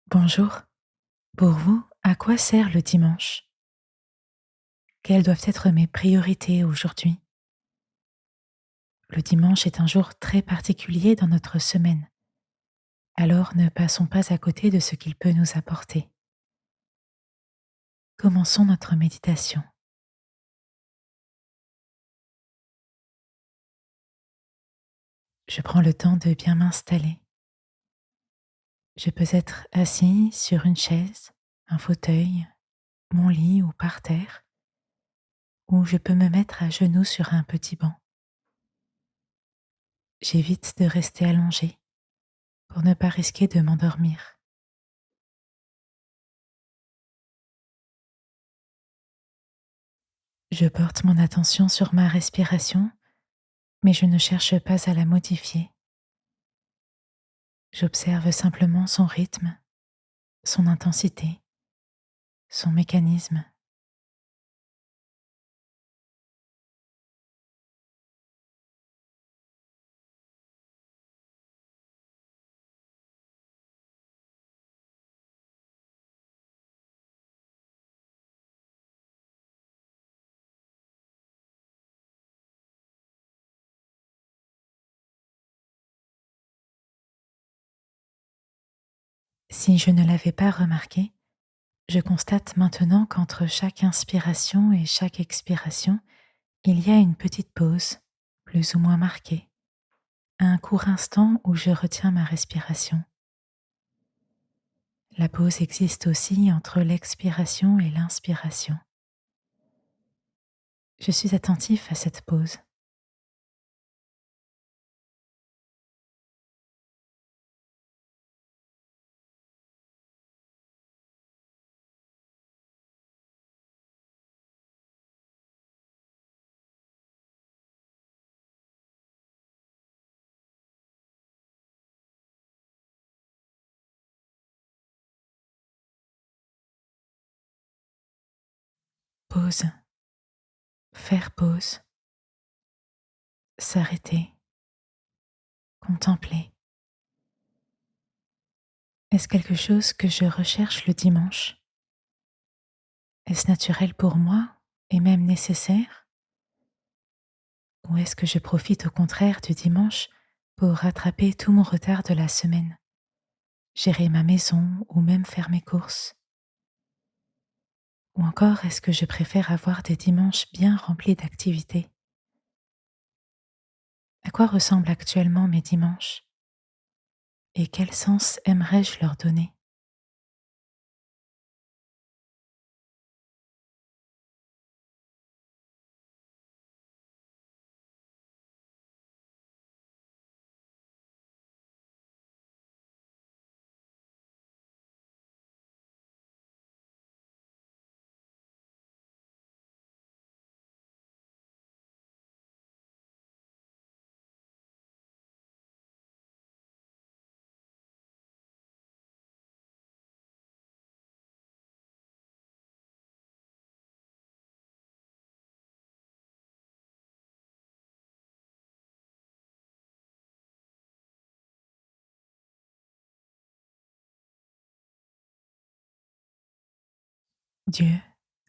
Bonjour. Pour vous, à quoi sert le dimanche? Quelles doivent être mes priorités aujourd'hui? Le dimanche est un jour très particulier dans notre semaine, alors ne passons pas à côté de ce qu'il peut nous apporter. Commençons notre méditation. Je prends le temps de bien m'installer. Je peux être assis sur une chaise, un fauteuil, mon lit ou par terre, ou je peux me mettre à genoux sur un petit banc. J'évite de rester allongé pour ne pas risquer de m'endormir. Je porte mon attention sur ma respiration, mais je ne cherche pas à la modifier. J'observe simplement son rythme, son intensité, son mécanisme. Si je ne l'avais pas remarqué, je constate maintenant qu'entre chaque inspiration et chaque expiration, il y a une petite pause, plus ou moins marquée, un court instant où je retiens ma respiration. La pause existe aussi entre l'expiration et l'inspiration. Je suis attentif à cette pause. Pause, faire pause, s'arrêter, contempler. Est-ce quelque chose que je recherche le dimanche? Est-ce naturel pour moi et même nécessaire? Ou est-ce que je profite au contraire du dimanche pour rattraper tout mon retard de la semaine, gérer ma maison ou même faire mes courses? Ou encore est-ce que je préfère avoir des dimanches bien remplis d'activités? À quoi ressemblent actuellement mes dimanches? Et quel sens aimerais-je leur donner? Dieu,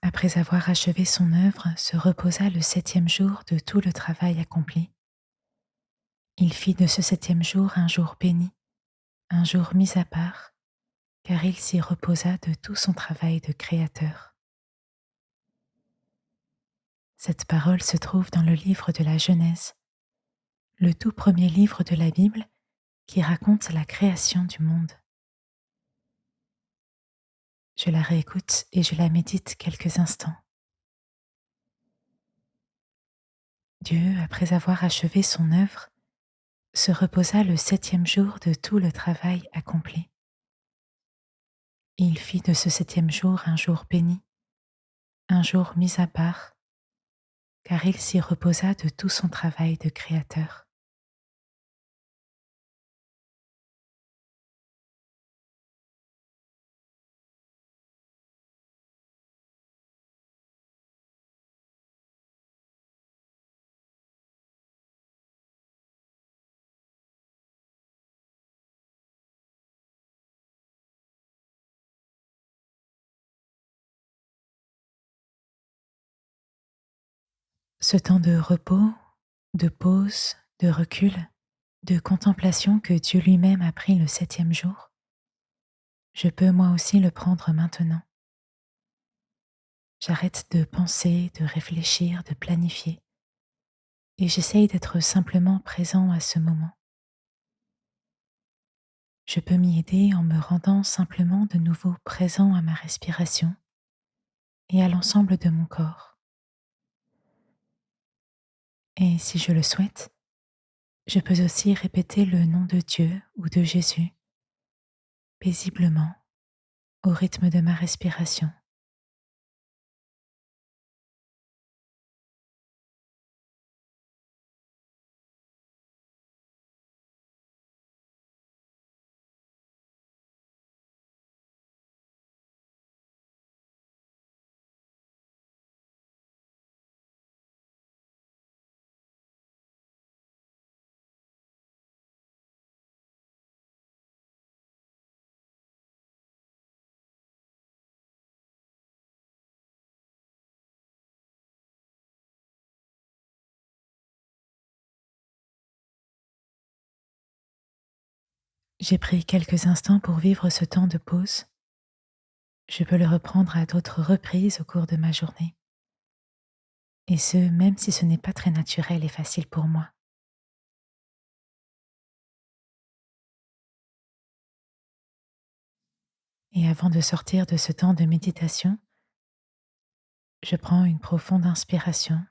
après avoir achevé son œuvre, se reposa le septième jour de tout le travail accompli. Il fit de ce septième jour un jour béni, un jour mis à part, car il s'y reposa de tout son travail de créateur. Cette parole se trouve dans le livre de la Genèse, le tout premier livre de la Bible qui raconte la création du monde. Je la réécoute et je la médite quelques instants. Dieu, après avoir achevé son œuvre, se reposa le septième jour de tout le travail accompli. Il fit de ce septième jour un jour béni, un jour mis à part, car il s'y reposa de tout son travail de créateur. Ce temps de repos, de pause, de recul, de contemplation que Dieu lui-même a pris le 7e jour, je peux moi aussi le prendre maintenant. J'arrête de penser, de réfléchir, de planifier, et j'essaye d'être simplement présent à ce moment. Je peux m'y aider en me rendant simplement de nouveau présent à ma respiration et à l'ensemble de mon corps. Et si je le souhaite, je peux aussi répéter le nom de Dieu ou de Jésus paisiblement au rythme de ma respiration. J'ai pris quelques instants pour vivre ce temps de pause. Je peux le reprendre à d'autres reprises au cours de ma journée. Et ce, même si ce n'est pas très naturel et facile pour moi. Et avant de sortir de ce temps de méditation, je prends une profonde inspiration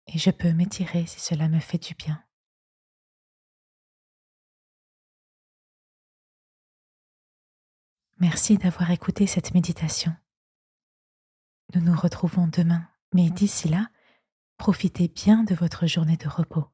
et je peux m'étirer si cela me fait du bien. Merci d'avoir écouté cette méditation. Nous nous retrouvons demain, mais d'ici là, profitez bien de votre journée de repos.